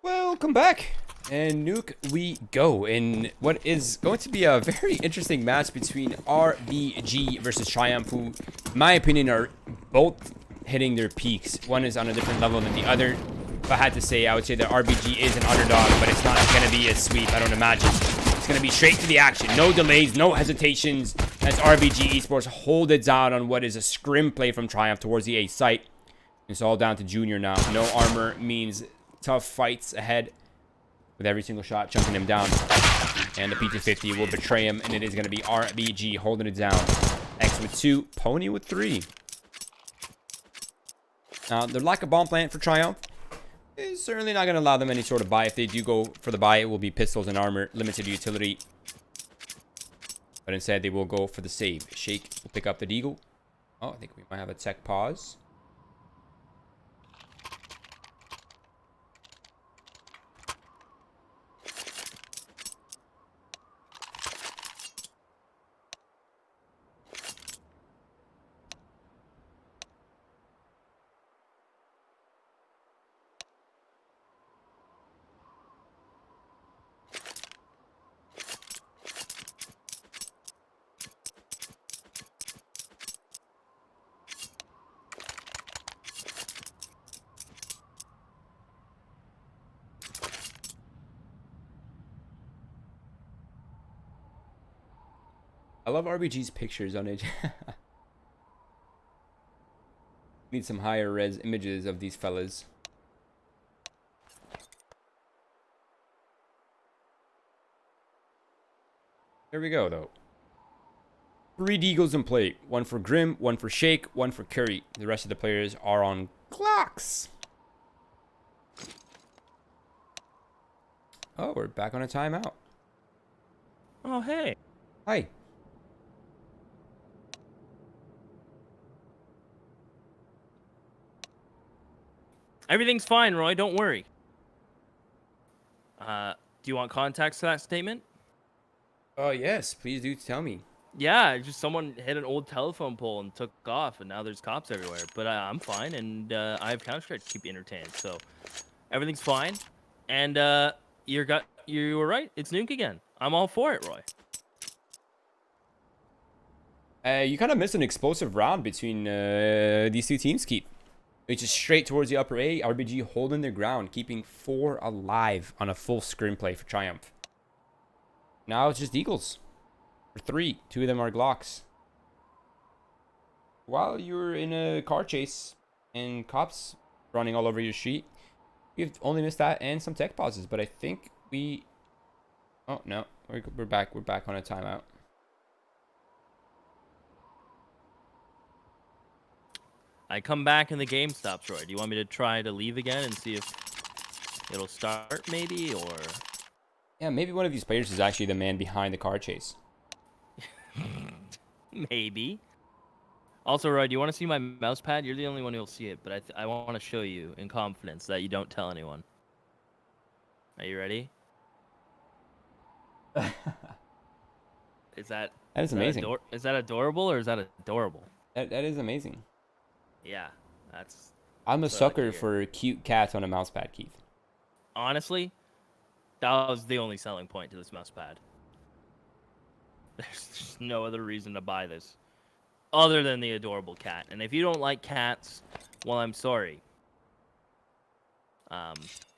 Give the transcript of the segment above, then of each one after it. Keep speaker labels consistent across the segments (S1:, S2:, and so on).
S1: Welcome back, and Nuke we go in what is going to be a very interesting match between RBG versus Triumph, who, in my opinion, are both hitting their peaks. One is on a different level than the other. If I had to say, I would say that RBG is an underdog, but it's not going to be a sweep, I don't imagine. It's going to be straight to the action. No delays, no hesitations, as RBG Esports hold it down on what is a scrim play from Triumph towards the A site. It's all down to Junior now. No armor means tough fights ahead, with every single shot chunking him down. And the P250 will betray him, and it is going to be RBG holding it down. X with 2, Pony with 3. Now, the lack of bomb plant for Triumph is certainly not going to allow them any sort of buy. If they do go for the buy, it will be pistols and armor, limited utility. But instead, they will go for the save. Shake will pick up the deagle. Oh, I think we might have a tech pause. I love RBG's pictures on it. Need some higher res images of these fellas. There we go, though. 3 deagles in play. 1 for Grim, 1 for Shake, 1 for Curry. The rest of the players are on clocks. Oh, we're back on a timeout.
S2: Oh, hey.
S1: Hi.
S2: Everything's fine, Roy. Don't worry. Do you want context to that statement?
S1: Oh, yes. Please do tell me.
S2: Yeah, just someone hit an old telephone pole and took off, and now there's cops everywhere. But I'm fine, and I have Counter-Strike to keep you entertained, so everything's fine. And you were right. It's Nuke again. I'm all for it, Roy.
S1: You kind of missed an explosive round between these two teams, Keith. Which is straight towards the upper A. RBG holding their ground, keeping 4 alive on a full screenplay for Triumph. Now it's just Eagles. For 3. 2 of them are Glocks. While you're in a car chase and cops running all over your street, you've only missed that and some tech pauses. But I think we... Oh, no. We're back. We're back on a timeout.
S2: I come back and the game stops, Roy. Do you want me to try to leave again and see if it'll start, maybe, or...
S1: Yeah, maybe one of these players is actually the man behind the car chase.
S2: Maybe. Also, Roy, do you want to see my mouse pad? You're the only one who'll see it, but I want to show you in confidence that you don't tell anyone. Are you ready? Is that
S1: amazing.
S2: Is that adorable or is that adorable?
S1: That is amazing.
S2: Yeah, that's...
S1: I'm a sucker for cute cats on a mouse pad, Keith.
S2: Honestly, that was the only selling point to this mouse pad. There's just no other reason to buy this other than the adorable cat. And if you don't like cats, well, I'm sorry.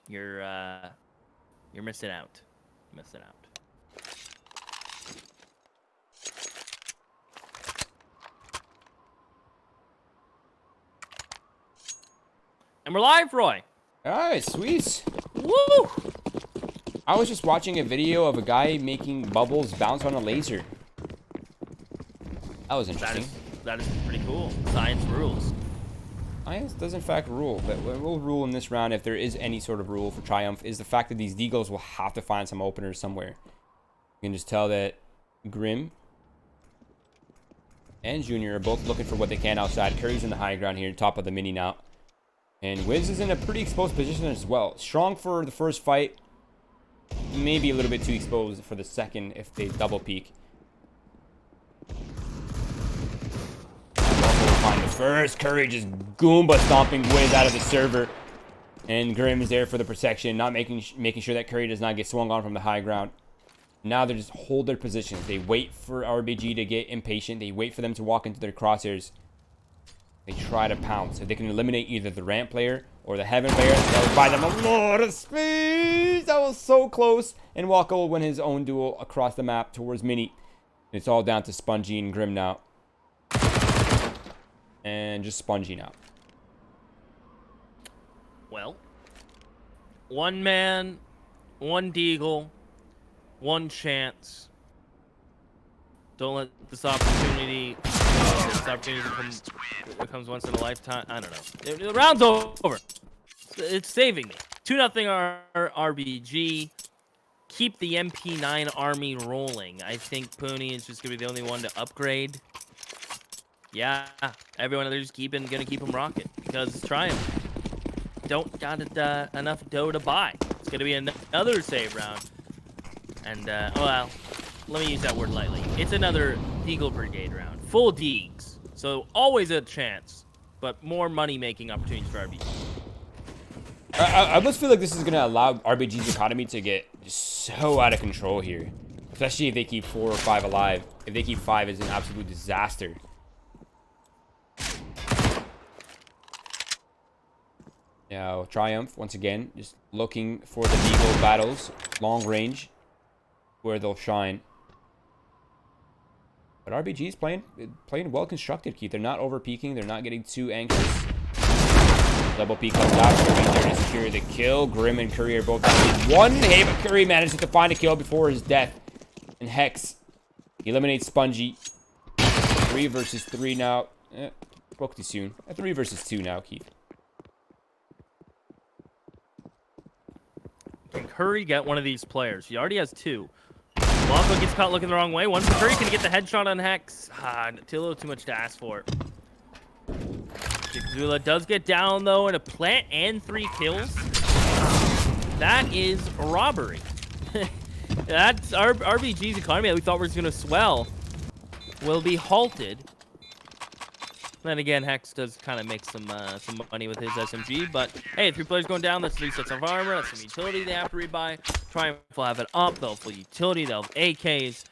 S2: You're missing out. Missing out. And we're live, Roy.
S1: Alright, sweet.
S2: Woo!
S1: I was just watching a video of a guy making bubbles bounce on a laser. That was interesting.
S2: That is pretty cool. Science rules.
S1: Science does in fact rule, but what will rule in this round, if there is any sort of rule for Triumph, is the fact that these Deagles will have to find some openers somewhere. You can just tell that Grim and Junior are both looking for what they can outside. Curry's in the high ground here, top of the mini now. And Wiz is in a pretty exposed position as well. Strong for the first fight. Maybe a little bit too exposed for the second if they double peek. Find the first. Curry just Goomba stomping Wiz out of the server. And Grim is there for the protection, not making sure that Curry does not get swung on from the high ground. Now they just hold their positions. They wait for RBG to get impatient. They wait for them to walk into their crosshairs. They try to pounce. So they can eliminate either the ramp player or the heaven player. That would buy them a lot of space. That was so close. And Walker will win his own duel across the map towards Mini. It's all down to Spongy and Grim now. And just Spongy now.
S2: Well, one man, one deagle, one chance. Don't let this opportunity comes once in a lifetime. I don't know. The round's over. It's saving me. 2-0 RBG. Keep the MP9 army rolling. I think Pony is just gonna be the only one to upgrade. Yeah, everyone they're just gonna keep them rocking because Triumph don't got enough dough to buy. It's gonna be another save round, and well, let me use that word lightly. It's another Deagle Brigade round, full Deegs, so always a chance, but more money-making opportunities for RBG.
S1: I almost feel like this is gonna allow RBG's economy to get so out of control here, especially if they keep 4 or 5 alive. If they keep 5, it's an absolute disaster. Now, Triumph, once again, just looking for the Deagle battles, long range, where they'll shine. But RBG's playing well constructed, Keith. They're not over peeking. They're not getting too anxious. Double peek comes out. Curry there to secure the kill. Grim and Curry are both down in 1. Hey, but Curry manages to find a kill before his death. And Hex eliminates Spongy. 3 versus 3 now. Spoke too soon. 3 versus 2 now, Keith.
S2: Can Curry get one of these players? He already has 2. Walko gets caught looking the wrong way. One for Curry. Can he get the headshot on Hex? A little too much to ask for. Zula does get down, though, in a plant and 3 kills. That is robbery. That's RBG's economy that we thought was going to swell will be halted. Then again, Hex does kind of make some money with his SMG, but hey, 3 players going down, that's 3 sets of armor, that's some utility they have to rebuy. Triumph will have it up, they'll have full utility, they'll have AKs,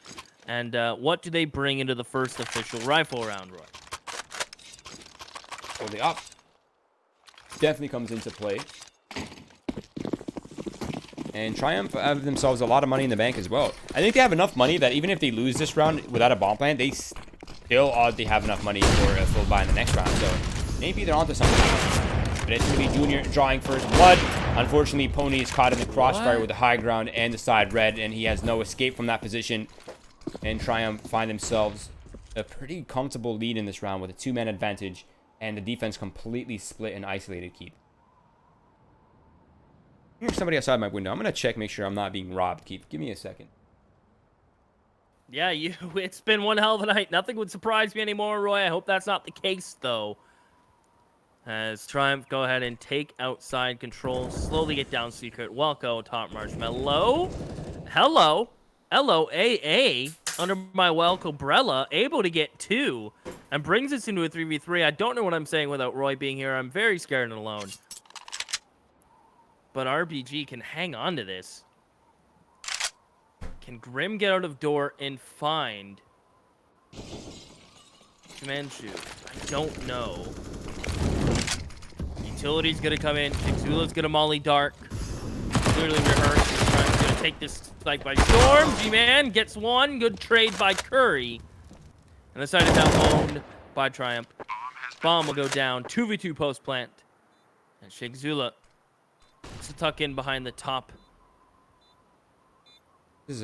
S2: and what do they bring into the first official rifle round, Roy?
S1: Well, the op definitely comes into play. And Triumph have themselves a lot of money in the bank as well. I think they have enough money that even if they lose this round without a bomb plant, they still oddly have enough money for a full buy in the next round. So maybe they're onto something. But it's going to be Junior drawing first blood. Unfortunately, Pony is caught in the crossfire with the high ground and the side red, and he has no escape from that position. And Triumph find themselves a pretty comfortable lead in this round with a 2-man advantage, and the defense completely split and isolated, Keith. There's somebody outside my window. I'm going to check, make sure I'm not being robbed, Keith. Give me a second.
S2: Yeah, it's been one hell of a night. Nothing would surprise me anymore, Roy. I hope that's not the case, though. As Triumph go ahead and take outside control, slowly get down Secret. Welko, top Marshmallow. Hello, AA, under my Welko umbrella, able to get 2, and brings us into a 3v3. I don't know what I'm saying without Roy being here. I'm very scared and alone. But RBG can hang on to this. Can Grim get out of door and find Manchu? I don't know. Utility's gonna come in. Zula's gonna molly dark. Clearly rehearsed. He's gonna take this fight by storm. G-Man gets 1. Good trade by Curry. And the side is now owned by Triumph. Bomb will go down. 2v2 post plant. And Sheikh Zula to tuck in behind the top.
S1: This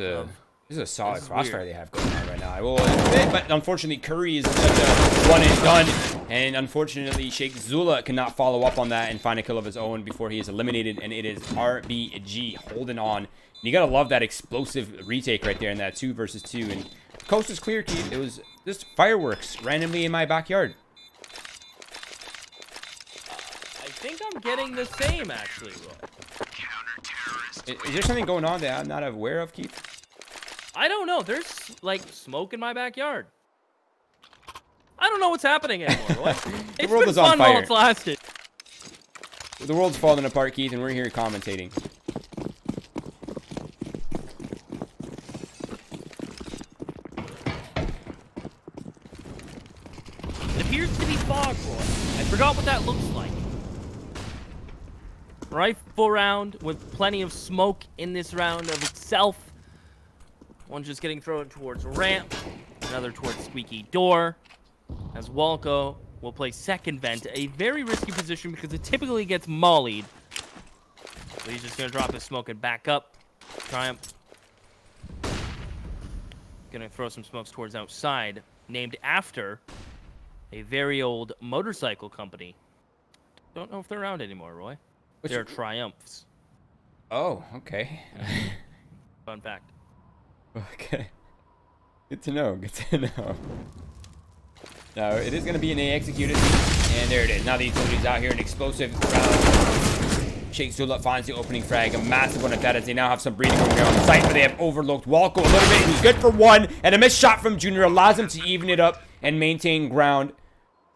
S1: is a solid crossfire they have going on right now. I will admit, but unfortunately, Curry is such a one and done. And unfortunately, Sheikh Zula cannot follow up on that and find a kill of his own before he is eliminated. And it is RBG holding on. And you gotta love that explosive retake right there in that 2 versus 2. And the coast is clear, Keith. It was just fireworks randomly in my backyard.
S2: I think I'm getting the same, actually, Roy.
S1: Is there something going on that I'm not aware of, Keith?
S2: I don't know. There's, like, smoke in my backyard. I don't know what's happening anymore. What? It's
S1: world
S2: been
S1: is on
S2: fun
S1: fire.
S2: while it's lasted.
S1: The world's falling apart, Keith, and we're here commentating.
S2: It appears to be fog, Roy. I forgot what that looks like. Rifle round with plenty of smoke in this round of itself. One just getting thrown towards ramp, another towards squeaky door. As Walco will play second vent, a very risky position because it typically gets mollied. So he's just gonna drop his smoke and back up. Triumph gonna throw some smokes towards outside, named after a very old motorcycle company. Don't know if they're around anymore, Roy. They're Triumphs.
S1: Oh, okay.
S2: Fun fact.
S1: Okay. Good to know. Good to know. Now, it is going to be an A executed. And there it is. Now the utility's out here. An explosive round. Shake Zulap finds the opening frag. A massive one at that as they now have some breathing room here on the site. But they have overlooked Walco a little bit. He's good for one. And a missed shot from Junior allows him to even it up and maintain ground.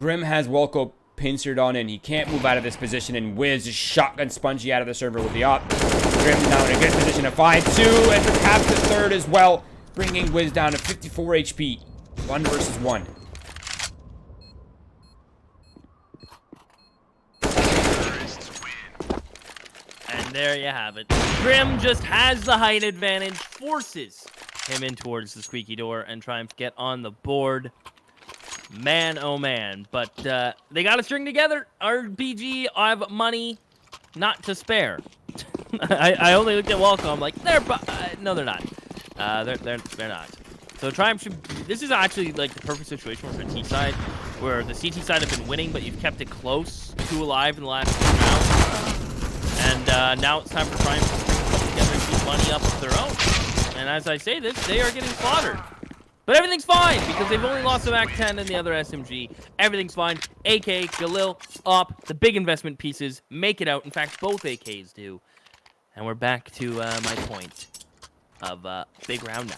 S1: Grim has Walco pincered on and he can't move out of this position. And Wiz just shotgun Spongy out of the server with the op. Grim now in a good position to find two. And perhaps the third as well. Bringing Wiz down to 54 HP. 1 versus 1.
S2: And there you have it. Grim just has the height advantage, forces him in towards the squeaky door, and Triumph get on the board. Man, oh man. But they got to string together. RBG have money not to spare. I only looked at Walco. I'm like, no, they're not. They're not. So Triumph should. This is actually like the perfect situation for Seaside, where the CT side have been winning, but you've kept it close, 2 alive in the last 2 rounds, and now it's time for Triumph to come together and keep money up of their own. And as I say this, they are getting slaughtered, but everything's fine because they've only lost the MAC 10 and the other SMG. Everything's fine. AK, Galil, Op, the big investment pieces make it out. In fact, both AKs do, and we're back to my point of big round now.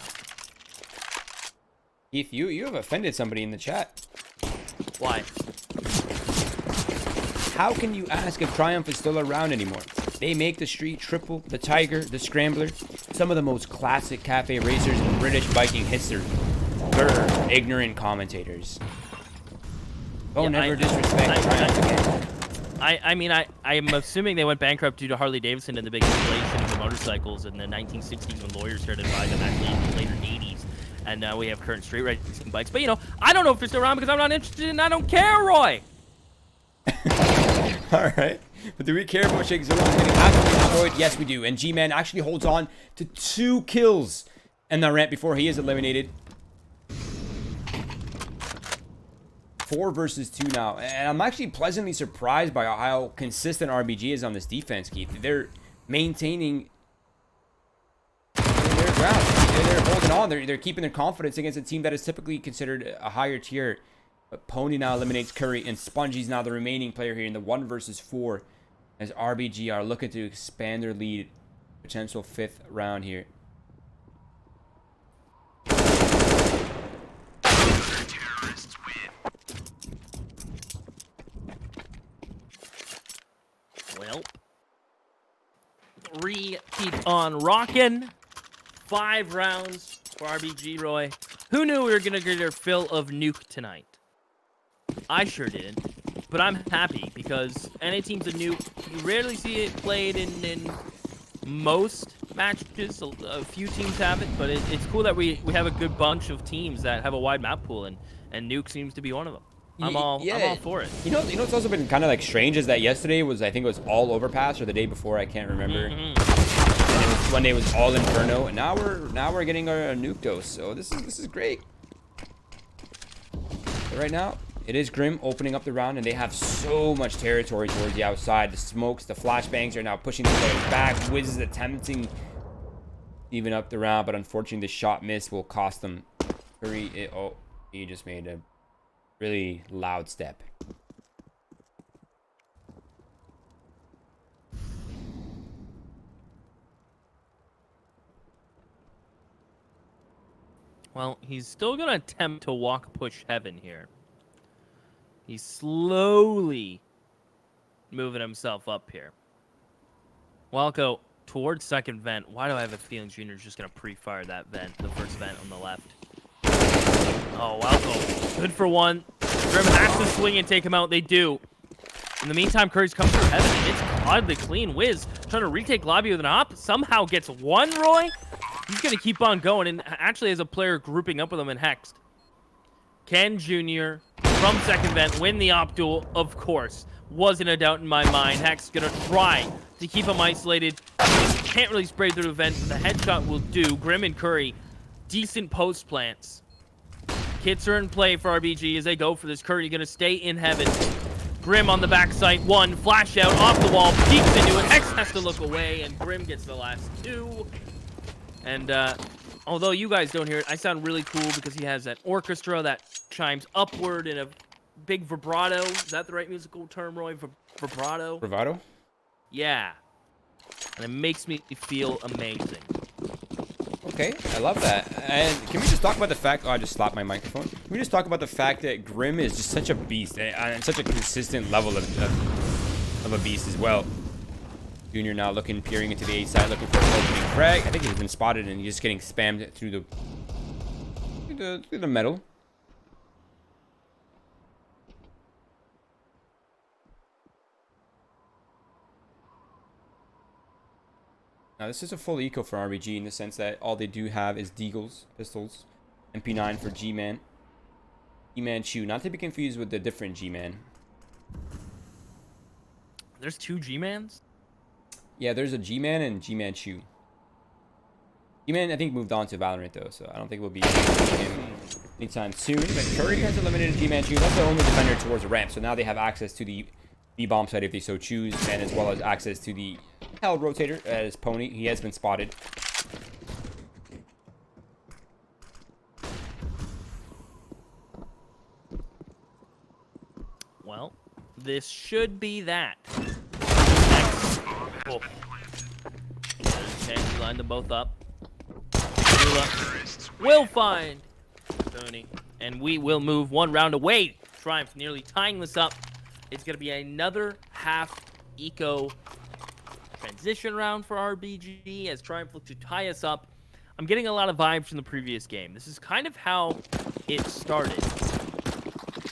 S1: Keith, you have offended somebody in the chat.
S2: Why?
S1: How can you ask if Triumph is still around anymore? They make the Street Triple, the Tiger, the Scrambler, some of the most classic cafe racers in British Viking history. They're ignorant commentators. Don't never disrespect Triumph again.
S2: I mean, I'm assuming they went bankrupt due to Harley Davidson and the big inflation of the motorcycles in the 1960s when lawyers started buying them actually in the later 80s. And now we have current street racing bikes. But, you know, I don't know if they're still around because I'm not interested and I don't care, Roy.
S1: All right. But do we care about Shake Zilla getting absolutely destroyed? Yes, we do. And G-Man actually holds on to 2 kills in the ramp before he is eliminated. 4 versus 2 now. And I'm actually pleasantly surprised by how consistent RBG is on this defense, Keith. They're maintaining their ground. They're holding on. They're keeping their confidence against a team that is typically considered a higher tier. But Pony now eliminates Curry, and Spongy's now the remaining player here in the 1 versus 4 as RBG are looking to expand their lead. Potential 5th round here.
S2: Well, 3 keep on rocking. 5 rounds for RBG, Roy. Who knew we were going to get our fill of nuke tonight? I sure didn't. But I'm happy because any team's a nuke. You rarely see it played in most matches. A few teams have it, but it's cool that we have a good bunch of teams that have a wide map pool, and nuke seems to be one of them. I'm all for it.
S1: You know it's also been kind of like strange is that yesterday was, I think it was all overpass, or the day before, I can't remember. And it was, one day it was all Inferno, and now we're getting our nuke dose. So this is great. But right now it is Grim opening up the round, and they have so much territory towards the outside. The smokes, the flashbangs are now pushing the players back. Wiz is attempting even up the round, but unfortunately the shot miss will cost them. He just made a really loud step.
S2: Well, he's still going to attempt to walk push heaven here. He's slowly moving himself up here. Well, I'll go towards second vent. Why do I have a feeling Junior's just going to pre-fire that vent, the first vent on the left? Oh, Walco. Good for one. Grim has to swing and take him out. They do. In the meantime, Curry's coming through heaven. It's oddly clean. Wiz trying to retake lobby with an op. Somehow gets one, Roy. He's going to keep on going, and actually has a player grouping up with him in Hexed. Can Junior, from second vent, win the op duel? Of course. Wasn't a doubt in my mind. Hex going to try to keep him isolated. Can't really spray through the vent, but the headshot will do. Grim and Curry, decent post plants. Kits are in play for RBG as they go for this. Curry going to stay in heaven. Grim on the backside. One, flash out, off the wall, peeks into it. Hex has to look away, and Grim gets the last two. And although you guys don't hear it, I sound really cool because he has that orchestra that chimes upward in a big vibrato. Is that the right musical term, Roy? Vibrato?
S1: Bravado?
S2: Yeah. And it makes me feel amazing.
S1: Okay, I love that. And can we just talk about the fact... Oh, I just slapped my microphone. Can we just talk about the fact that Grim is just such a beast and such a consistent level of a beast as well. Junior now peering into the A side, looking for an opening frag. I think he's been spotted and he's just getting spammed through the metal. Now this is a full eco for RBG in the sense that all they do have is Deagles, pistols, MP9 for G-Man, G-Man Chew, not to be confused with the different G-Man.
S2: There's two G-Mans?
S1: Yeah, there's a G-Man and G-Man Chew. G-Man, I think, moved on to Valorant, though, so I don't think we'll be seeing him anytime soon. But Curry has eliminated G-Man Chew. That's the only defender towards the ramp, so now they have access to the B-bomb site if they so choose, and as well as access to the Hell Rotator as Pony. He has been spotted.
S2: Well, this should be that. Oh. Chance to line them both up. Will find Tony, and we will move one round away. Triumph nearly tying this up. It's going to be another half eco transition round for RBG as Triumph look to tie us up. I'm getting a lot of vibes from the previous game. This is kind of how it started,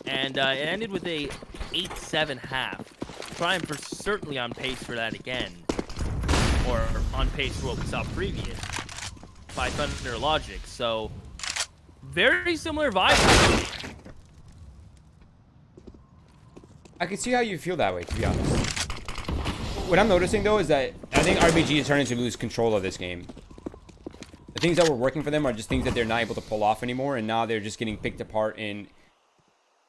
S2: and it ended with a 8-7 half. Triumph are certainly on pace for that again, or on pace for what we saw previous by Thunder Logic. So very similar vibes.
S1: I can see how you feel that way, to be honest. What I'm noticing, though, is that I think RBG is starting to lose control of this game. The things that were working for them are just things that they're not able to pull off anymore, and now they're just getting picked apart in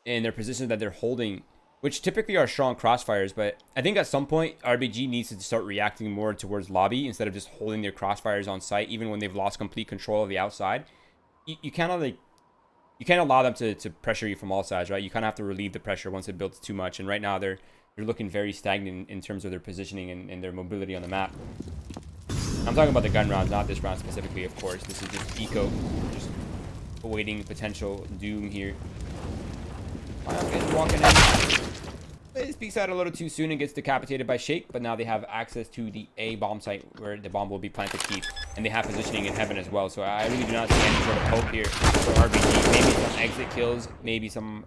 S1: their positions that they're holding, which typically are strong crossfires. But I think at some point, RBG needs to start reacting more towards lobby instead of just holding their crossfires on site, even when they've lost complete control of the outside. You kind of like... You can't allow them to pressure you from all sides, right? You kind of have to relieve the pressure once it builds too much. And right now, they're looking very stagnant in terms of their positioning and their mobility on the map. I'm talking about the gun rounds, not this round specifically, of course. This is just eco. Just awaiting potential doom here. Is walking in. He speaks out a little too soon and gets decapitated by Shake, but now they have access to the A bomb site where the bomb will be planted deep, and they have positioning in heaven as well. So I really do not see any sort of hope here for RBG. Maybe some exit kills, maybe some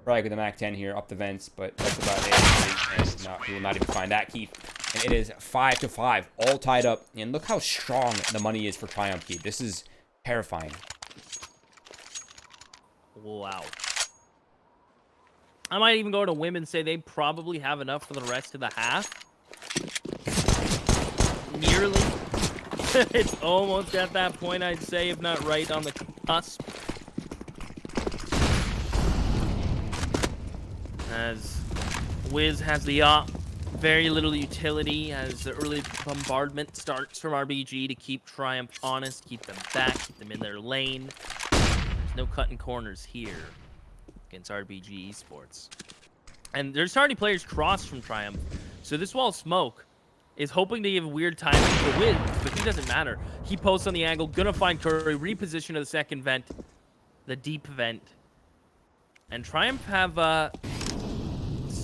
S1: frag with the MAC-10 here up the vents, but that's about it. And no, he will not even find that Keith. And it is 5-5, all tied up. And look how strong the money is for Triumph, Keith. This is terrifying.
S2: Wow. I might even go to women and say they probably have enough for the rest of the half. Nearly. It's almost at that point, I'd say, if not right on the cusp. As Wiz has the op, very little utility as the early bombardment starts from RBG to keep Triumph honest, keep them back, keep them in their lane. There's no cutting corners here against RBG Esports. And there's already players cross from Triumph. So this wall of smoke is hoping to give weird timing for Wiz, but he doesn't matter. He posts on the angle, gonna find Curry, reposition to the second vent, the deep vent. And Triumph have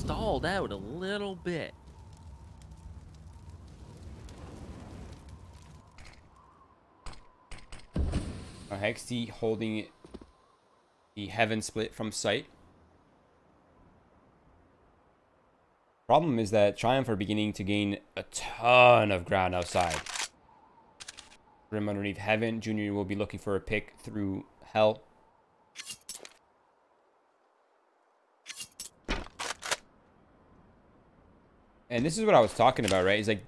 S2: stalled out a little bit.
S1: Hexy holding the heaven split from sight. Problem is that Triumph are beginning to gain a ton of ground outside. Grim underneath heaven. Junior will be looking for a pick through hell. And this is what I was talking about, right? It's like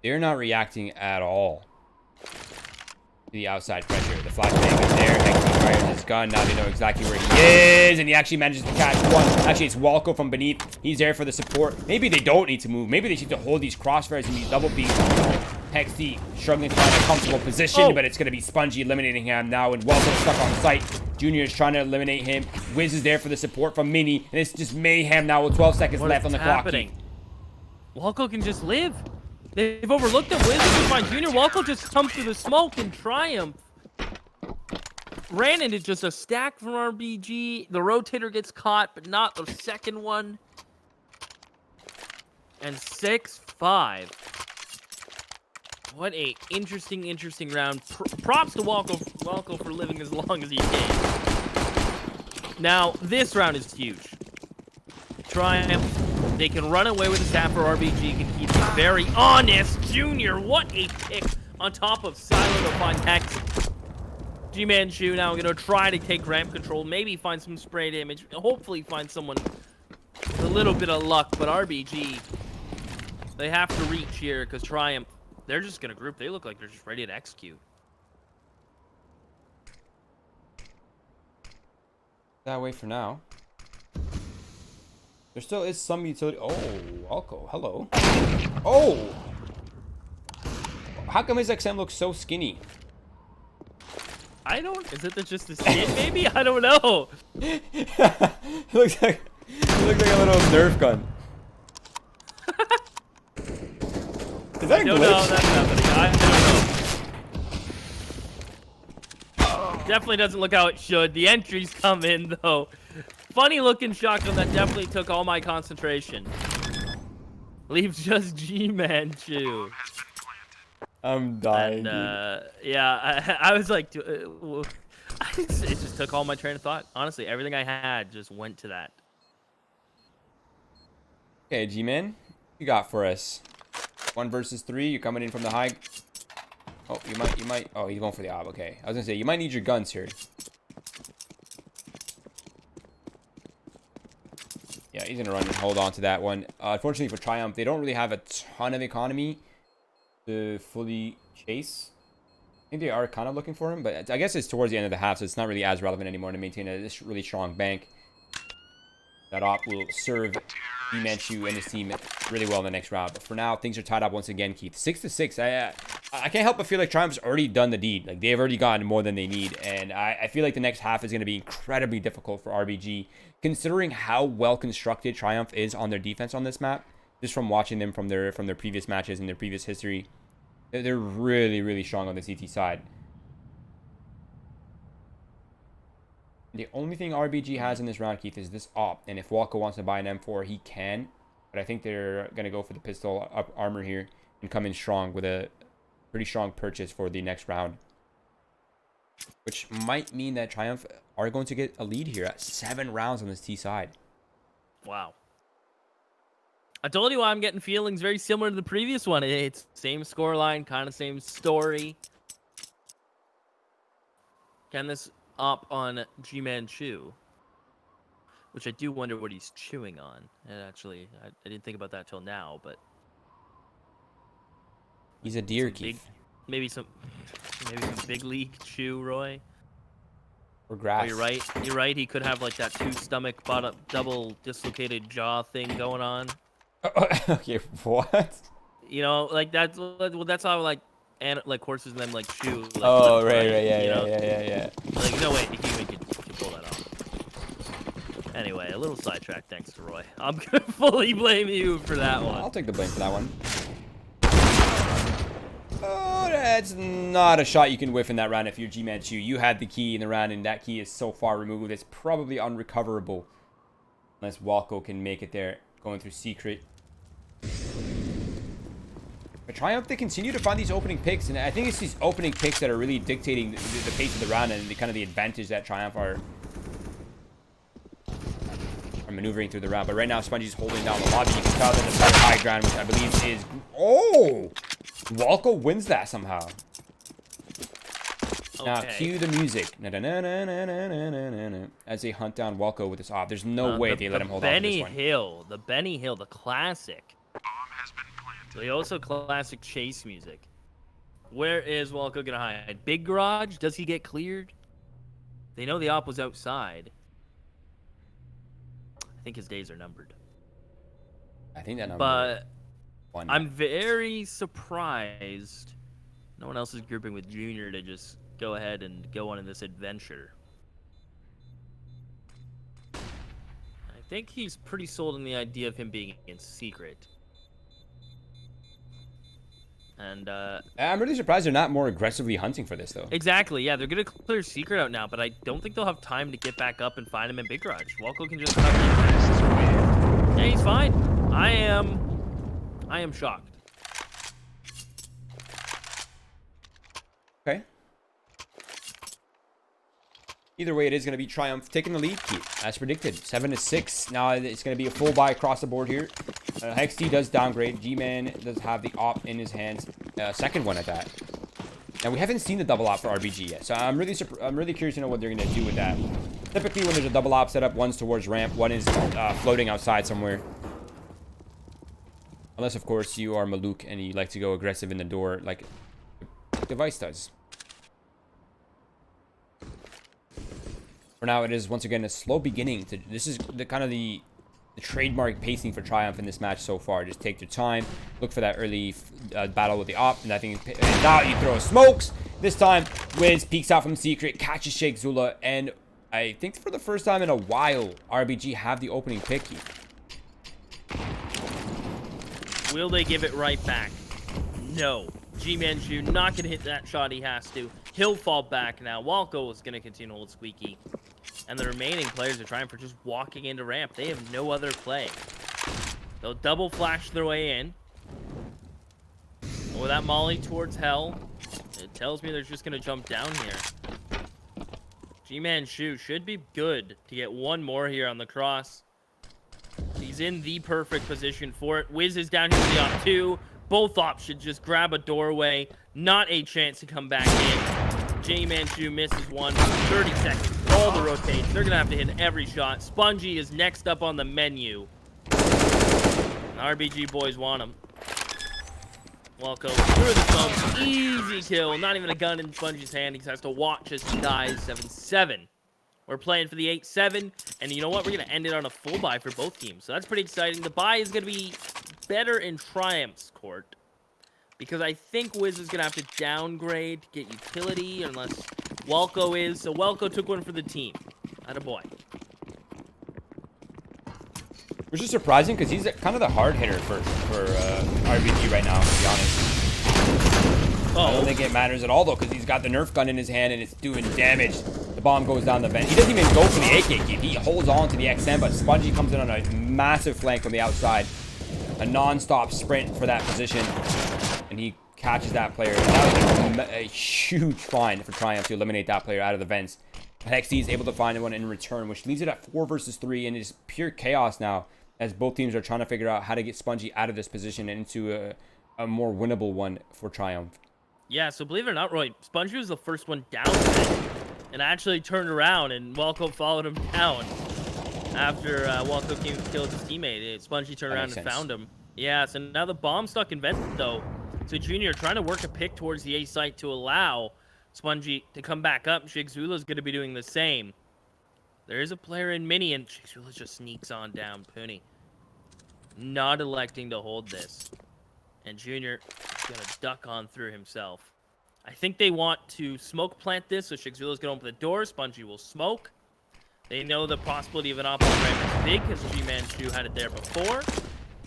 S1: they're not reacting at all to the outside pressure. The flashbang is there. Hexy fires his gun. Now they know exactly where he is. And he actually manages to catch one. Actually, it's Walco from beneath. He's there for the support. Maybe they don't need to move. Maybe they need to hold these crossfires and these double beams. Hexy struggling to find a comfortable position, but it's going to be Spongy eliminating him now. And Walco's stuck on site. Junior is trying to eliminate him. Wiz is there for the support from Mini. And it's just mayhem now with 12 seconds left on the clock.
S2: Walco can just live. They've overlooked him. Wiz can find Junior. Walco just comes through the smoke in Triumph. Ran into just a stack from RBG. The rotator gets caught, but not the second one. And 6-5. What a interesting round. Props to Walco for living as long as he can. Now, this round is huge. Triumph. They can run away with the staff, or RBG can keep it very honest. Junior, what a pick on top of Silo to find Hex. G-Man Chu now going to try to take ramp control, maybe find some spray damage, hopefully find someone with a little bit of luck, but RBG, they have to reach here because Triumph, they're just going to group. They look like they're just ready to execute.
S1: That way for now. There still is some utility. Oh, Walco, hello. Oh! How come his XM looks so skinny?
S2: I don't... Is it just the skin, maybe? I don't know.
S1: It looks like a little Nerf gun. Is that a glitch?
S2: No, that's happening. I don't know. Definitely doesn't look how it should. The entries come in, though. Funny looking shotgun that definitely took all my concentration. Leaves just G-Man Chu.
S1: I'm dying.
S2: And, yeah, I was like, it just took all my train of thought. Honestly, everything I had just went to that.
S1: Okay, G-Man, you got for us 1 versus 3. You're coming in from the high. Oh, you might. Oh, he's going for the ob. Okay, I was gonna say you might need your guns here. Yeah, he's gonna run and hold on to that one. Unfortunately for Triumph, they don't really have a ton of economy to fully chase. I think they are kind of looking for him, but I guess it's towards the end of the half, so it's not really as relevant anymore to maintain this really strong bank. That op will serve G-Man Chu and his team really well in the next round. But for now, things are tied up once again, Keith. 6-6. I can't help but feel like Triumph's already done the deed. Like, they've already gotten more than they need. And I feel like the next half is going to be incredibly difficult for RBG, considering how well constructed Triumph is on their defense on this map. Just from watching them from their previous matches and their previous history. They're really, really strong on the CT side. The only thing RBG has in this round, Keith, is this op. And if Walco wants to buy an M4, he can. But I think they're going to go for the pistol up armor here and come in strong with a pretty strong purchase for the next round. Which might mean that Triumph are going to get a lead here at 7 rounds on this T side.
S2: Wow. I told you I'm getting feelings very similar to the previous one. It's same scoreline, kind of same story. Can this op on G-Man Chu? Which I do wonder what he's chewing on. And actually, I didn't think about that till now, but...
S1: He's a deer, Keith.
S2: Maybe some big league chew, Roy.
S1: Or grass.
S2: Oh, you're right. You're right. He could have like that 2 stomach bottom double dislocated jaw thing going on.
S1: Okay, what?
S2: You know, like that's how like horses and them like chew. Like,
S1: oh, right, yeah.
S2: Like no way, a human can pull that off. Anyway, a little sidetrack. Thanks to Roy. I'm gonna fully blame you for that one.
S1: I'll take the blame for that one. Oh, that's not a shot you can whiff in that round if you're G-Man Chu. You had the key in the round, and that key is so far removed, it's probably unrecoverable. Unless Walco can make it there, going through Secret. But Triumph, they continue to find these opening picks, and I think it's these opening picks that are really dictating the pace of the round and the kind of the advantage that Triumph are maneuvering through the round. But right now, Spongie's holding down the lobby. You can tell that the better high ground, which I believe is... Oh! Walco wins that somehow. Okay. Now, cue the music. As they hunt down Walco with this off. There's no way they let him hold on to this one.
S2: The Benny Hill, the classic. They also classic chase music. Where is Walco gonna hide? Big garage? Does he get cleared? They know the op was outside. I think his days are numbered.
S1: I think that number.
S2: But I'm very surprised no one else is grouping with Junior to just go ahead and go on in this adventure. I think he's pretty sold on the idea of him being in secret. And
S1: I'm really surprised they're not more aggressively hunting for this, though.
S2: Exactly, yeah, they're gonna clear secret out now, but I don't think they'll have time to get back up and find him in Big Garage. Walco can just come in. Yeah, he's fine. I am shocked.
S1: Okay. Either way, it is going to be Triumph taking the lead, as predicted. 7-6. Now it's going to be a full buy across the board here. Hexty does downgrade. G-Man does have the op in his hands. Second one at that. And we haven't seen the double op for RBG yet, so I'm really curious to know what they're going to do with that. Typically, when there's a double op setup, one's towards ramp, one is floating outside somewhere. Unless, of course, you are Maluk and you like to go aggressive in the door like Device does. For now, it is once again a slow beginning. This is the kind of the trademark pacing for Triumph in this match so far. Just take your time, look for that early battle with the op, and I think now you throw smokes. This time, Wiz peeks out from secret, catches Sheikh Zula, and I think for the first time in a while, RBG have the opening pick.
S2: Will they give it right back? No. G-Manju not going to hit that shot he has to. He'll fall back now. Walco is going to continue to hold squeaky. And the remaining players are trying for just walking into ramp. They have no other play. They'll double flash their way in. With that molly towards hell, it tells me they're just going to jump down here. G-Manju should be good to get one more here on the cross. He's in the perfect position for it. Wiz is down here with the op 2. Both ops should just grab a doorway. Not a chance to come back in. J-Manchu misses one. 30 seconds. All the rotates. They're going to have to hit every shot. Spongy is next up on the menu. The RBG boys want him. Walco through the smoke. Easy kill. Not even a gun in Spongy's hand. He has to watch as he dies. 7-7. We're playing for the 8-7. And you know what? We're going to end it on a full buy for both teams. So that's pretty exciting. The buy is going to be better in Triumph's court, because I think Wiz is going to have to downgrade to get utility, unless Walco is. So Walco took one for the team. Attaboy.
S1: Which is surprising, because he's kind of the hard hitter for RBG right now, to be honest. I don't think it matters at all, though, because he's got the Nerf gun in his hand and it's doing damage. The bomb goes down the vent. He doesn't even go for the AK key. He holds on to the XM, but Spongy comes in on a massive flank from the outside. A non-stop sprint for that position, and he catches that player. That was a huge find for Triumph to eliminate that player out of the vents. Hexy is able to find one in return, which leaves it at 4 versus 3, and it's pure chaos now, as both teams are trying to figure out how to get Spongy out of this position and into a more winnable one for Triumph.
S2: Yeah, so believe it or not, Roy, Spongy was the first one down and actually turned around, and Walco followed him down. After Walco came and killed his teammate, Spongy turned around and found him. Yeah, so now the bomb stuck in vent, though. So Junior trying to work a pick towards the A site to allow Spongy to come back up. Shigzula's going to be doing the same. There is a player in mini, and Shigzula just sneaks on down. Pooney not electing to hold this. And Junior is going to duck on through himself. I think they want to smoke plant this, so Shigzula's going to open the door. Spongy will smoke. They know the possibility of an op on ramp is big, because G-Manchu had it there before.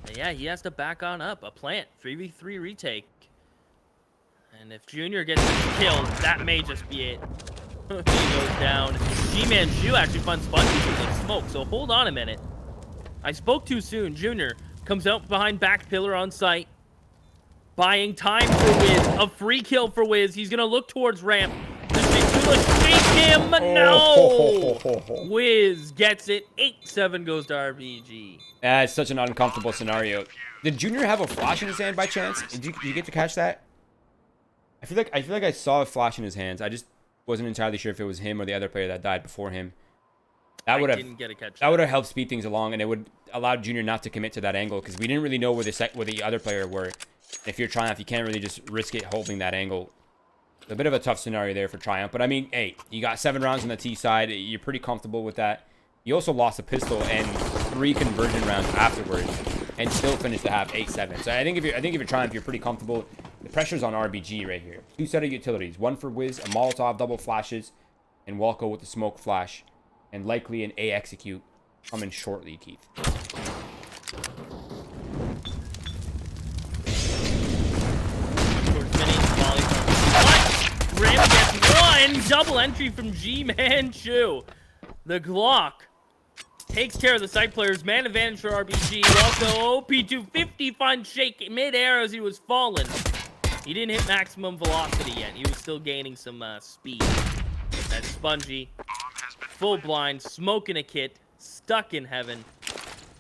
S2: And yeah, he has to back on up. A plant. 3v3 retake. And if Junior gets killed, that may just be it. He goes down. G-Manchu actually finds Spongy through the smoke, so hold on a minute. I spoke too soon. Junior comes out behind back pillar on site. Buying time for Wiz. A free kill for Wiz. He's going to look towards ramp. Shake him. No. Wiz gets it. 8-7 goes to RBG.
S1: It's such an uncomfortable scenario. Did Junior have a flash in his hand by chance? Did you get to catch that? I feel like I saw a flash in his hands. I just wasn't entirely sure if it was him or the other player that died before him. That would have helped speed things along, and it would allow Junior not to commit to that angle because we didn't really know where the other player were. If you're Triumph, you can't really just risk it holding that angle. It's a bit of a tough scenario there for Triumph, but I mean, hey, you got 7 rounds on the T side. You're pretty comfortable with that. You also lost a pistol and 3 conversion rounds afterwards, and still finished the half 8-7. So I think if you're Triumph, you're pretty comfortable. The pressure's on RBG right here. 2 set of utilities, 1 for Wiz, a Molotov, double flashes, and Walko with the smoke flash, and likely an A execute coming shortly, Keith.
S2: Grim gets 1 double entry from G-Man-Chu. The Glock takes care of the side players. Man advantage for RBG. Also, OP250 fun shake mid-air as he was falling. He didn't hit maximum velocity yet. He was still gaining some speed. That's Spongy. Full blind, smoking a kit, stuck in heaven.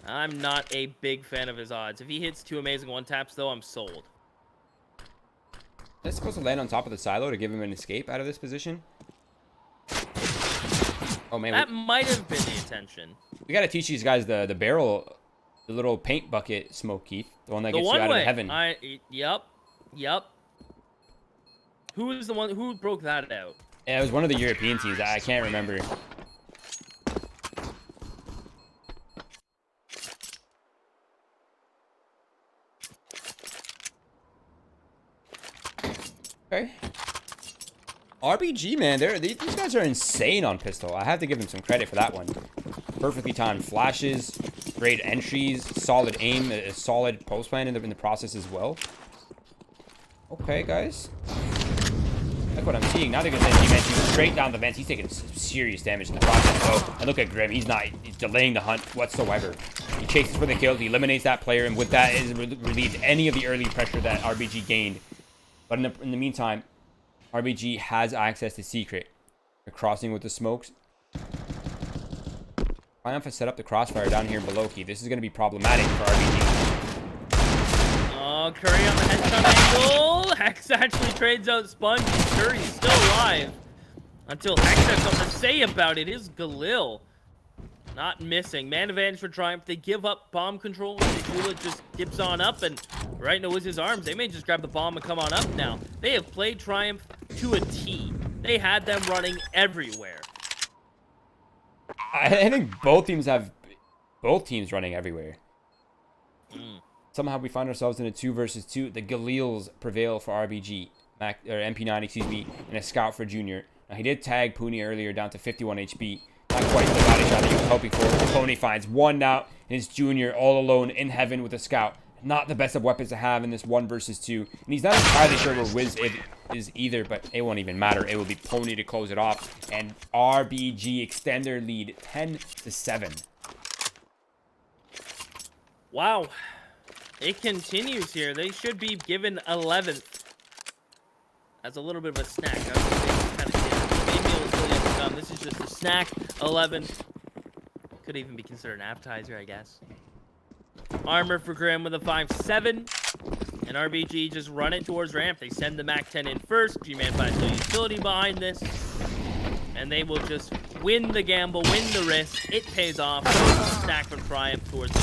S2: I'm not a big fan of his odds. If he hits 2 amazing one-taps, though, I'm sold.
S1: That's supposed to land on top of the silo to give him an escape out of this position. Oh man,
S2: that might have been the intention.
S1: We gotta teach these guys the barrel, the little paint bucket smoke, Keith. The one that gets you out of heaven.
S2: Yep. Who was the one who broke that out?
S1: Yeah, it was one of the European teams. I can't remember. Okay. RBG, man, these guys are insane on pistol. I have to give them some credit for that one. Perfectly timed flashes, great entries, solid aim, a solid post plan in the process as well. Okay, guys. Like what I'm seeing. Now they're going to send G-Man straight down the vents. He's taking some serious damage in the process, though. And look at Grim. He's delaying the hunt whatsoever. He chases for the kills. He eliminates that player, and with that, it has relieved any of the early pressure that RBG gained. But in the meantime, RBG has access to Secret. They're crossing with the smokes. Triumph has set up the crossfire down here below key. This is going to be problematic for RBG.
S2: Oh, Curry on the headshot angle. Hex actually trades out Sponge. Curry's still alive. Until Hex has something to say about it. Is Galil not missing. Man advantage for Triumph. They give up bomb control. Shula just dips on up and right into Wiz's arms. They may just grab the bomb and come on up now. They have played Triumph to a T. They had them running everywhere.
S1: I think both teams running everywhere. Somehow we find ourselves in a 2 versus 2. The Galils prevail for RBG. MP9, excuse me, and a scout for Junior. Now he did tag Puni earlier down to 51 HP. Not quite the body shot that he was hoping for. Pony finds 1 now, and it's Junior all alone in heaven with a scout. Not the best of weapons to have in this 1 versus 2. And he's not entirely sure where Wiz is either, but it won't even matter. It will be Pony to close it off. And RBG extend their lead 10-7.
S2: Wow. It continues here. They should be given 11th. As a little bit of a snack. This is just a snack. 11. Could even be considered an appetizer, I guess. Armor for Grim with a 5-7. And RBG just run it towards ramp. They send the MAC-10 in first. G-Man finds no utility behind this. And they will just win the gamble, win the risk. It pays off. Stack from Triumph towards the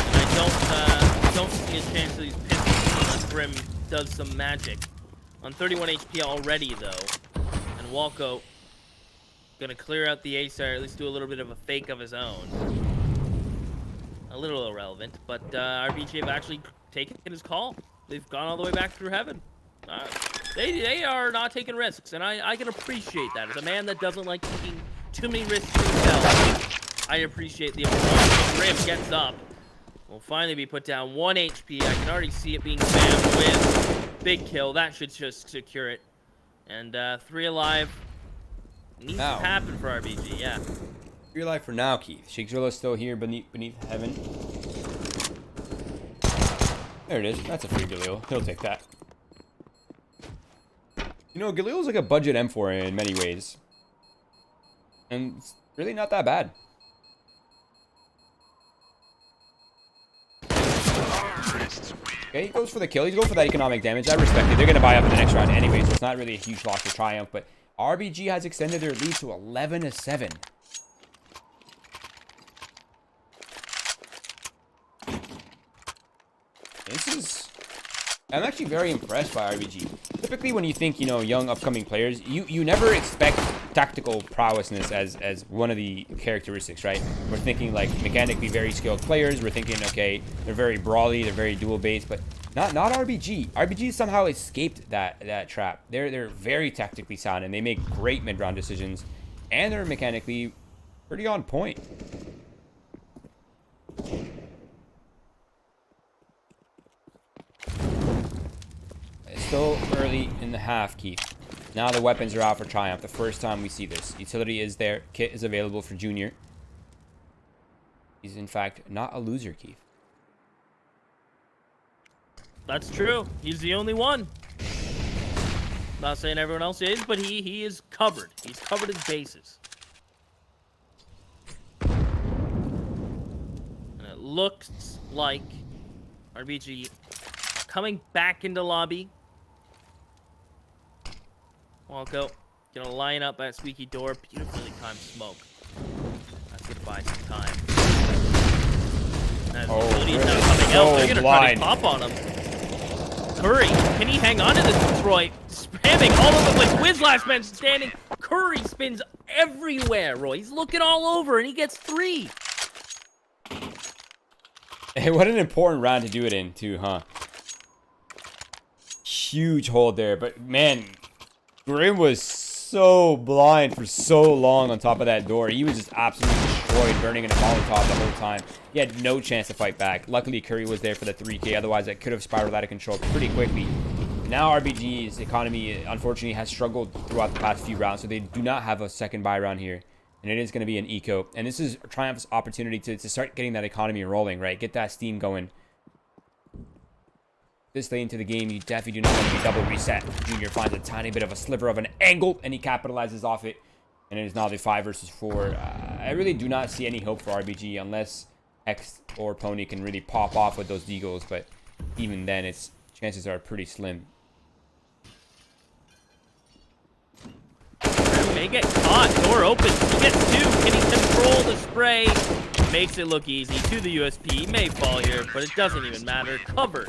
S2: and I don't see a chance of these pistols unless Grim does some magic. On 31 HP already, though. And Walko gonna clear out the ace, or at least do a little bit of a fake of his own. A little irrelevant, but RBG have actually taken his call. They've gone all the way back through heaven. They are not taking risks, and I can appreciate that. As a man that doesn't like taking too many risks himself, I appreciate the approach. Grim gets up. Will finally be put down 1 HP. I can already see it being spammed with big kill. That should just secure it. And 3 alive. Needs to happen for RBG, yeah.
S1: You're alive for now, Keith. Shigzula's still here beneath heaven. There it is. That's a free Galil. He'll take that. You know, Galil's like a budget M4 in many ways. And it's really not that bad. Okay, he goes for the kill. He's going for that economic damage. I respect it. They're going to buy up in the next round anyway, so it's not really a huge loss for Triumph. But RBG has extended their lead to 11-7. This is... I'm actually very impressed by RBG. Typically, when you think, you know, young upcoming players, you never expect tactical prowessness as one of the characteristics, right? We're thinking like mechanically very skilled players. We're thinking, okay, they're very brawly, they're very dual based, but not RBG. RBG somehow escaped that trap. They're very tactically sound and they make great mid round decisions, and they're mechanically pretty on point. Still early in the half, Keith. Now the weapons are out for Triumph. The first time we see this. Utility is there. Kit is available for Junior. He's, in fact, not a loser, Keith.
S2: That's true. He's the only one. Not saying everyone else is, but he is covered. He's covered his bases. And it looks like RBG coming back into lobby. Walko gonna line up at squeaky door. Beautifully timed smoke. That's gonna buy some time. And utility's now coming out. They're gonna try to pop on him. Curry, can he hang on to this Detroit? Spamming all over the place. Wiz last man standing. Curry spins everywhere, Roy. He's looking all over and he gets 3.
S1: Hey, what an important round to do it in, too, huh? Huge hold there, but man, Grim was so blind for so long on top of that door. He was just absolutely destroyed, burning in a Molotov the whole time. He had no chance to fight back. Luckily, Curry was there for the 3K. Otherwise, that could have spiraled out of control pretty quickly. Now, RBG's economy, unfortunately, has struggled throughout the past few rounds, so they do not have a second buy round here. And it is going to be an eco. And this is Triumph's opportunity to start getting that economy rolling, right? Get that steam going. This late into the game, you definitely do not want to be double reset. Junior finds a tiny bit of a sliver of an angle, and he capitalizes off it. And it is now the 5 versus 4. I really do not see any hope for RBG unless X or Pony can really pop off with those deagles. But even then, its chances are pretty slim.
S2: May get caught. Door opens. He gets 2. Can he control the spray? Makes it look easy to the USP. He may fall here, but it doesn't even matter. Covered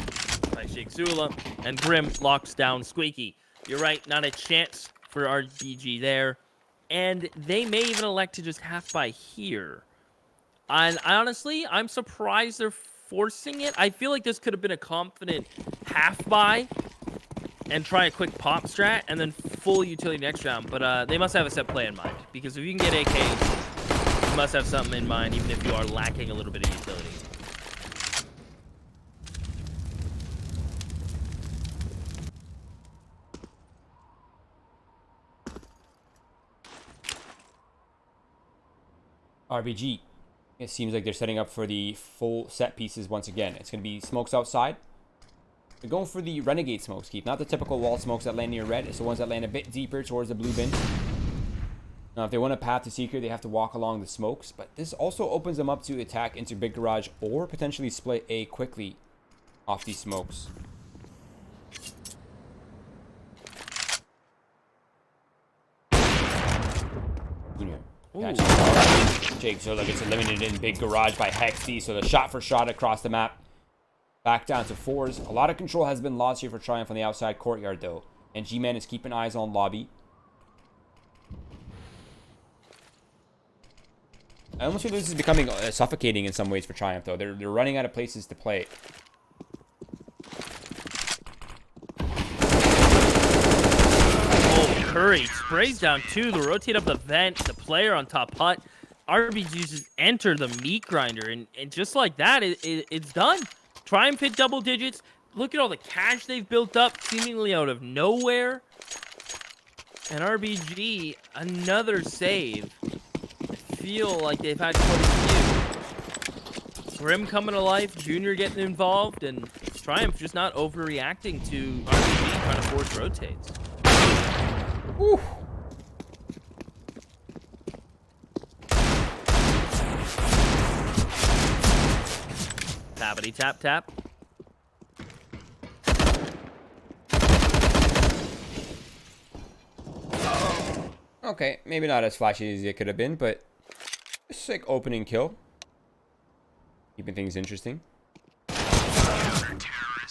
S2: by Shigzula, and Grim locks down Squeaky. You're right, not a chance for RBG there. And they may even elect to just half buy here. And honestly, I'm surprised they're forcing it. I feel like this could have been a confident half buy and try a quick pop strat and then full utility next round. But they must have a set play in mind, because if you can get AKs, you must have something in mind, even if you are lacking a little bit of utility.
S1: RBG. It seems like they're setting up for the full set pieces once again. It's going to be smokes outside. They're going for the Renegade smokes, Keith. Not the typical wall smokes that land near red. It's the ones that land a bit deeper towards the blue bin. Now, if they want a path to Secret, they have to walk along the smokes. But this also opens them up to attack into Big Garage or potentially split A quickly off these smokes. Junior. Jake Zola gets eliminated in Big Garage by Hexy, so the shot for shot across the map. Back down to 4s. A lot of control has been lost here for Triumph on the outside courtyard, though. And G-Man is keeping eyes on lobby. I almost feel this is becoming suffocating in some ways for Triumph, though. They're running out of places to play.
S2: Oh, Curry sprays down 2 to rotate up the vent. The player on top hut. RBG just enter the meat grinder, and just like that, it's done. Triumph hit double digits. Look at all the cash they've built up, seemingly out of nowhere. And RBG, another save. feel like they've had quite a few. Grim coming to life, Junior getting involved, and Triumph just not overreacting to RBG trying to force rotates.
S1: Whew.
S2: Tappity tap tap.
S1: Okay, maybe not as flashy as it could have been, but a sick opening kill. Keeping things interesting.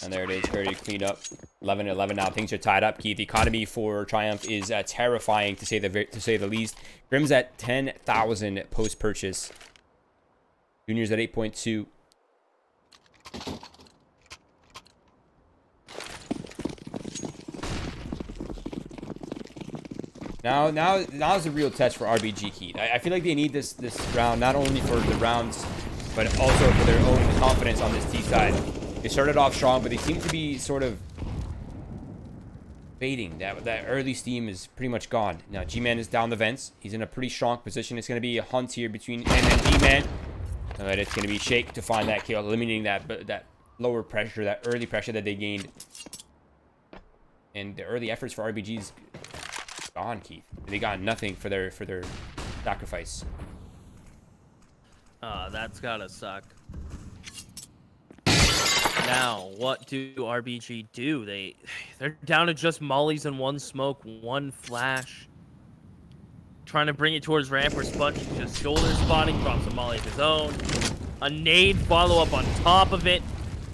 S1: And there it is, very cleaned up. 11-11 now. Things are tied up. Keith, the economy for Triumph is terrifying to say the least. Grim's at 10,000 post purchase. Junior's at 8.2. Now's a real test for RBG, Keith. I feel like they need this round not only for the rounds, but also for their own confidence on this Seaside. They started off strong, but they seem to be sort of fading. That early steam is pretty much gone. Now G-Man is down the vents. He's in a pretty strong position. It's going to be a hunt here between N and G-Man. But it's going to be Shake to find that kill, eliminating that lower pressure, that early pressure that they gained. And the early efforts for RBG's gone, Keith. They got nothing for their sacrifice.
S2: That's gotta suck. Now, what do RBG do? They're down to just mollies and one smoke, one flash. Trying to bring it towards ramp where Sponge just shoulder spotting, drops a molly of his own. A nade follow-up on top of it.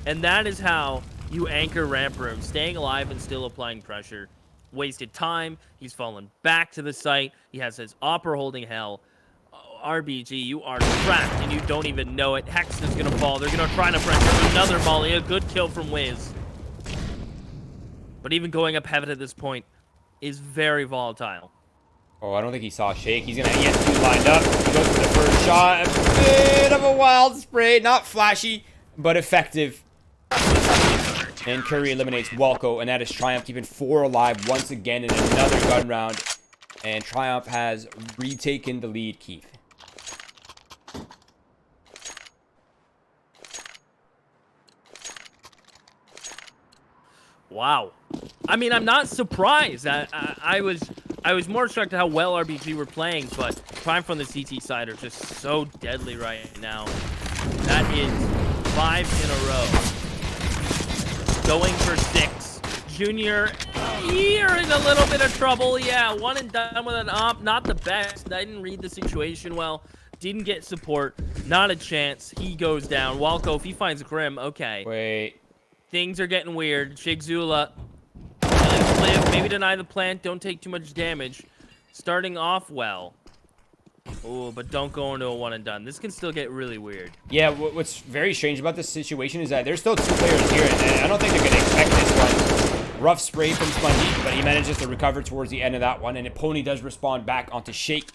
S2: And that is how you anchor ramp room, staying alive and still applying pressure. Wasted time. He's fallen back to the site. He has his Opera holding hell. RBG, you are trapped and you don't even know it. Hex is going to fall. They're going to try to pressure another molly. A good kill from Wiz. But even going up heaven at this point is very volatile.
S1: Oh, I don't think he saw Shake. He has two lined up. He goes for the first shot. A bit of a wild spray. Not flashy, but effective. And Curry eliminates Walco, and that is Triumph keeping 4 alive once again in another gun round. And Triumph has retaken the lead, Keith.
S2: Wow. I mean, I'm not surprised. I was more shocked at how well RBG were playing, but Triumph on the CT side are just so deadly right now. That is 5 in a row. Going for 6. Junior, you're in a little bit of trouble. Yeah, one and done with an op. Not the best. I didn't read the situation well. Didn't get support. Not a chance. He goes down. Walco, if he finds Grim, okay.
S1: Wait.
S2: Things are getting weird. Shigzula, live, maybe deny the plant. Don't take too much damage. Starting off well. Oh, but don't go into a one and done. This can still get really weird.
S1: Yeah, what's very strange about this situation is that there's still 2 players here, and I don't think they're going to expect this one. Rough spray from Spongy, but he manages to recover towards the end of that one, and Pony does respond back onto Shake.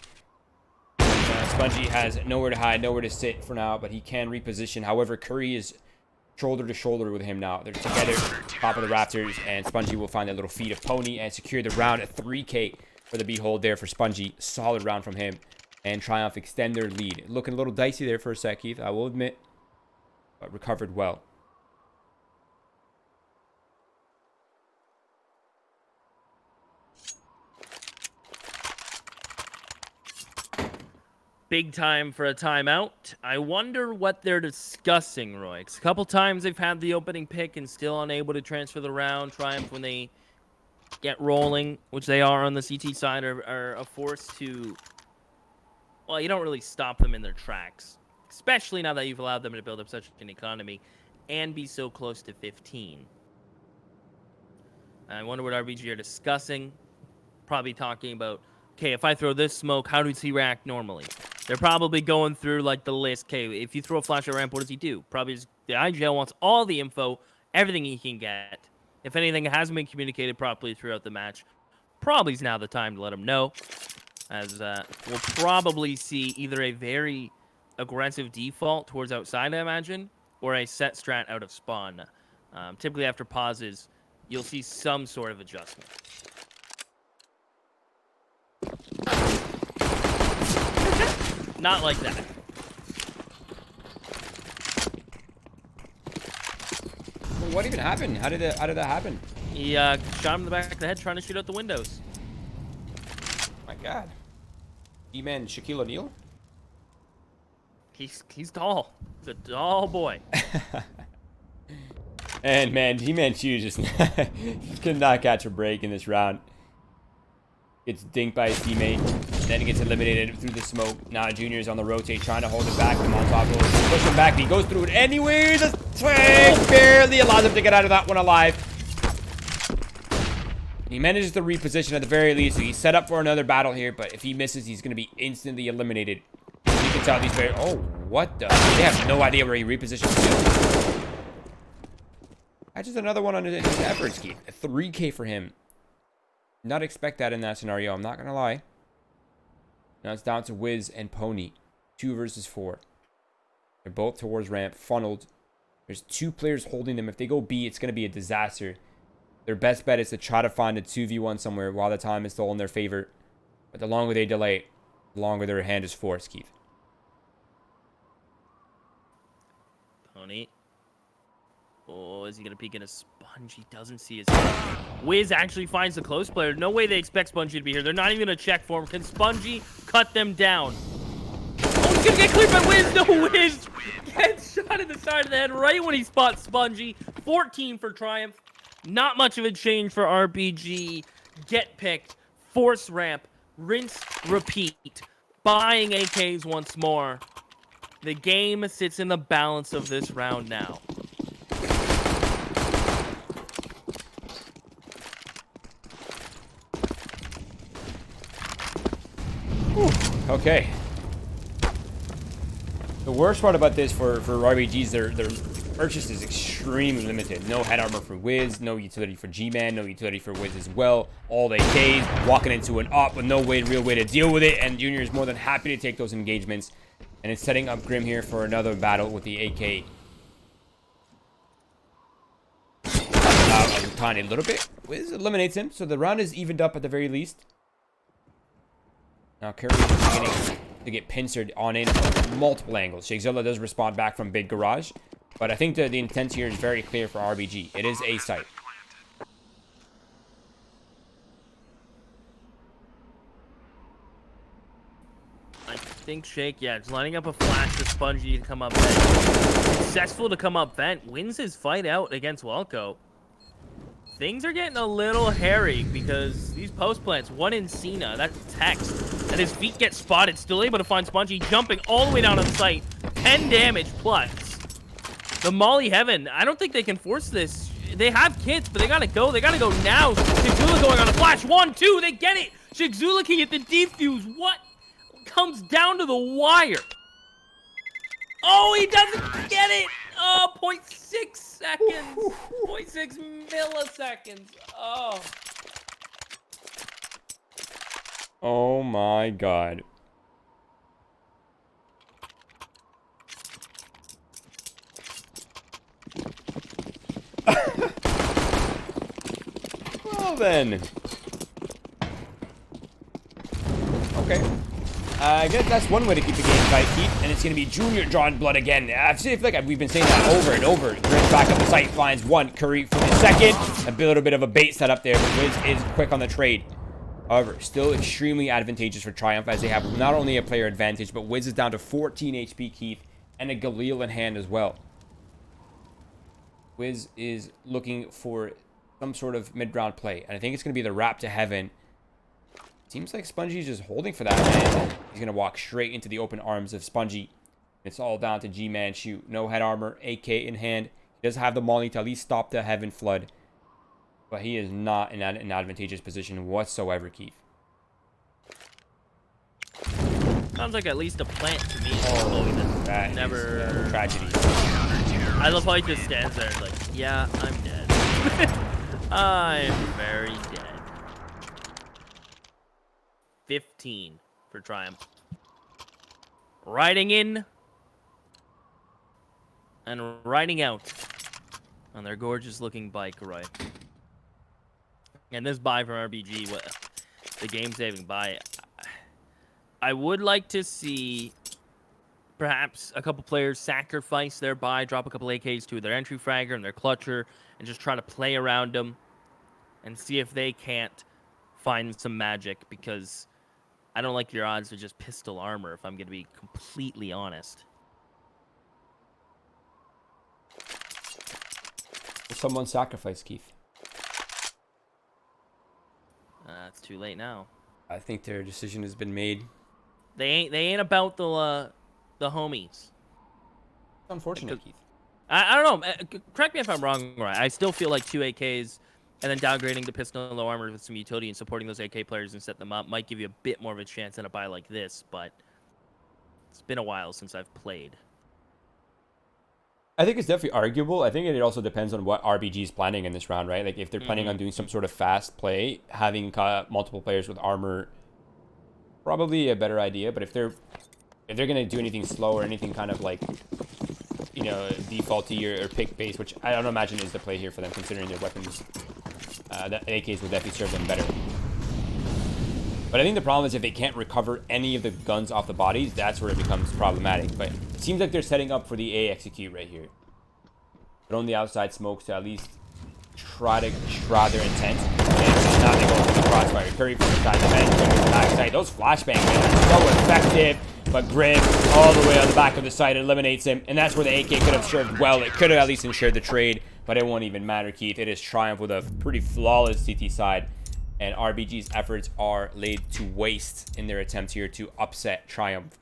S1: Spongy has nowhere to hide, nowhere to sit for now, but he can reposition. However, Curry is shoulder to shoulder with him now. They're together, top of the rafters, and Spongy will find that little feed of Pony and secure the round at 3K for the behold there for Spongy. Solid round from him. And Triumph extend their lead. Looking a little dicey there for a sec, Keith, I will admit. But recovered well.
S2: Big time for a timeout. I wonder what they're discussing, Roy. 'Cause a couple times they've had the opening pick and still unable to transfer the round. Triumph, when they get rolling, which they are on the CT side, are a force to... Well, you don't really stop them in their tracks, especially now that you've allowed them to build up such an economy and be so close to 15. I wonder what RBG are discussing. Probably talking about, okay, if I throw this smoke, how does he react normally? They're probably going through like the list. Okay, if you throw a flash at ramp, what does he do? Probably the IGL wants all the info, everything he can get. If anything hasn't been communicated properly throughout the match, probably is now the time to let him know. As we'll probably see either a very aggressive default towards outside, I imagine, or a set strat out of spawn. Typically after pauses, you'll see some sort of adjustment. Not like that.
S1: Well, what even happened? How did that happen?
S2: He shot him in the back of the head trying to shoot out the windows.
S1: My God. E-man Shaquille O'Neal?
S2: He's tall. He's a tall boy.
S1: And man, G-Man Chu just could not catch a break in this round. Gets dinked by his teammate. Then he gets eliminated through the smoke. Now Junior's on the rotate, trying to hold it back. Come on, top of it. Push him back. He goes through it anyway. The twig barely allows him to get out of that one alive. He manages to reposition at the very least. So he's set up for another battle here. But if he misses, he's going to be instantly eliminated. You can tell these very... Oh, what the... They have no idea where he repositions to. That's just another one on his efforts, Keith. A 3K for him. Not expect that in that scenario. I'm not going to lie. Now it's down to Wiz and Pony. 2 versus 4. They're both towards ramp. Funneled. There's 2 players holding them. If they go B, it's going to be a disaster. Their best bet is to try to find a 2v1 somewhere while the time is still in their favor. But the longer they delay, the longer their hand is forced, Keith.
S2: Pony. Oh, is he going to peek in a Sponge? He doesn't see his head. Wiz actually finds the close player. No way they expect Spongy to be here. They're not even going to check for him. Can Spongy cut them down? Oh, he's going to get cleared by Wiz. No, Wiz gets shot in the side of the head right when he spots Spongy. 14 for Triumph. Not much of a change for RBG. Get picked. Force ramp. Rinse, repeat. Buying AKs once more. The game sits in the balance of this round now.
S1: Okay. The worst part about this for RBGs, their purchase is extremely limited. No head armor for Wiz, no utility for G-Man, no utility for Wiz as well. All AKs, walking into an op with no real way to deal with it, and Junior is more than happy to take those engagements. And it's setting up Grim here for another battle with the AK. A tiny little bit. Wiz eliminates him, so the round is evened up at the very least. Now Curry is beginning to get pincered on in from multiple angles. Shakezilla does respond back from Big Garage, but I think the intent here is very clear for RBG. It is A site.
S2: I think Shake, yeah, it's lining up a flash for Spongy to come up vent. Successful to come up vent. Wins his fight out against Welko. Things are getting a little hairy because these post plants, one in Cena, that's text, and his feet get spotted, still able to find Spongy jumping all the way down on site. 10 damage plus. The Molly Heaven, I don't think they can force this. They have kits, but they gotta go. They gotta go now. Shigzula going on a flash. 1, 2, they get it. Shigzula can get the defuse. What? Comes down to the wire. Oh, he doesn't get it. Oh, 0.6 seconds. 0.6 milliseconds. Oh.
S1: Oh my God. Well then. Okay. I guess that's one way to keep the game tight, Keith, and it's going to be Junior drawing blood again. I feel like we've been saying that over and over. Grim's back up the site, finds one. Curry for the second. A little bit of a bait set up there, but Wiz is quick on the trade. However, still extremely advantageous for Triumph as they have not only a player advantage, but Wiz is down to 14 HP, Keith, and a Galil in hand as well. Wiz is looking for some sort of mid-round play, and I think it's going to be the wrap to heaven. Seems like Spongy's just holding for that, man. He's going to walk straight into the open arms of Spongy. It's all down to G-Man shoot. No head armor, AK in hand. He does have the Molly to at least stop the Heaven Flood. But he is not in an advantageous position whatsoever, Keith.
S2: Sounds like at least a plant to me.
S1: Oh, that
S2: never
S1: is tragedy.
S2: I love how he just stands there like, yeah, I'm dead. I'm very dead. 15 for Triumph. Riding in and riding out on their gorgeous looking bike, right? And this buy from RBG, what the game saving buy. I would like to see perhaps a couple players sacrifice their buy, drop a couple AKs to their entry fragger and their clutcher, and just try to play around them and see if they can't find some magic, because I don't like your odds of just pistol armor, if I'm going to be completely honest.
S1: Someone sacrificed, Keith.
S2: It's too late now.
S1: I think their decision has been made.
S2: They ain't about the homies.
S1: It's unfortunate, Keith.
S2: I don't know. Correct me if I'm wrong. Right? I still feel like 2 AKs and then downgrading to pistol and low armor with some utility and supporting those AK players and set them up might give you a bit more of a chance than a buy like this. But it's been a while since I've played.
S1: I think it's definitely arguable. I think it also depends on what RBG is planning in this round, right? Like, if they're planning on doing some sort of fast play, having multiple players with armor, probably a better idea. But if they're gonna do anything slow or anything kind of like, you know, defaulty or pick base, which I don't imagine is the play here for them, considering their weapons, the AKs will definitely serve them better. But I think the problem is if they can't recover any of the guns off the bodies, that's where it becomes problematic. But it seems like they're setting up for the A execute right here. But on the outside smokes to at least try to shroud their intent. And now they go for the crossfire. Curry from the side, the man from the backside. Those flashbangs, man, are so effective. But Grim, all the way on the back of the side, eliminates him. And that's where the AK could have served well. It could have at least ensured the trade, but it won't even matter, Keith. It is Triumph with a pretty flawless CT side. And RBG's efforts are laid to waste in their attempt here to upset Triumph.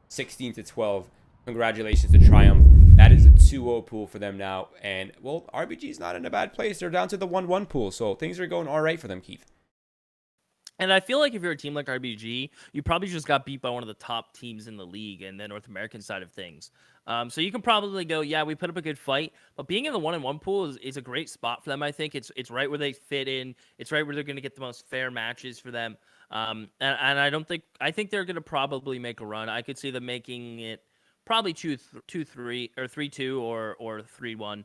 S1: 16-12. Congratulations to Triumph. That is a 2-0 pool for them now. And, well, RBG's not in a bad place. They're down to the 1-1 pool. So things are going all right for them, Keith.
S2: And I feel like if you're a team like RBG, you probably just got beat by one of the top teams in the league and the North American side of things. So you can probably go, yeah, we put up a good fight. But being in the 1-1 pool is a great spot for them, I think. It's right where they fit in. It's right where they're going to get the most fair matches for them. And I think they're going to probably make a run. I could see them making it probably 2-3 or 3-2 or 3-1.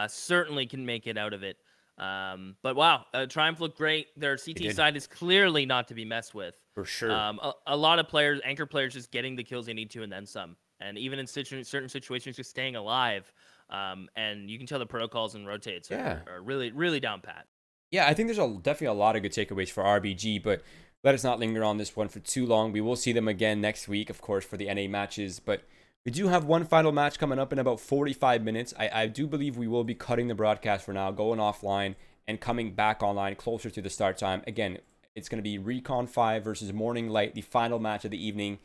S2: Certainly can make it out of it. But wow, Triumph looked great. Their CT side is clearly not to be messed with.
S1: For sure.
S2: A lot of players, anchor players, just getting the kills they need to and then some. And even in certain situations, just staying alive. And you can tell the protocols and rotates are really, really down pat.
S1: Yeah, I think there's definitely a lot of good takeaways for RBG, but let us not linger on this one for too long. We will see them again next week, of course, for the NA matches. But we do have one final match coming up in about 45 minutes. I do believe we will be cutting the broadcast for now, going offline and coming back online closer to the start time. Again, it's going to be Recon 5 versus Morning Light, the final match of the evening.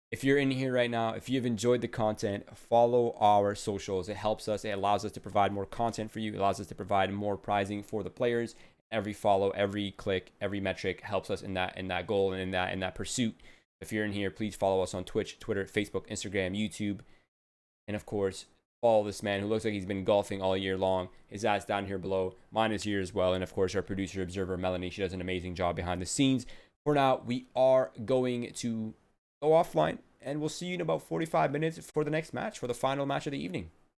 S1: If you're in here right now, if you've enjoyed the content, follow our socials. It helps us. It allows us to provide more content for you. It allows us to provide more prizing for the players. Every follow, every click, every metric helps us in that goal and in that pursuit. If you're in here, please follow us on Twitch, Twitter, Facebook, Instagram, YouTube, and of course, follow this man who looks like he's been golfing all year long. His ass down here below. Mine is here as well. And of course, our producer, observer, Melanie. She does an amazing job behind the scenes. For now, we are going to go offline, and we'll see you in about 45 minutes for the next match, for the final match of the evening.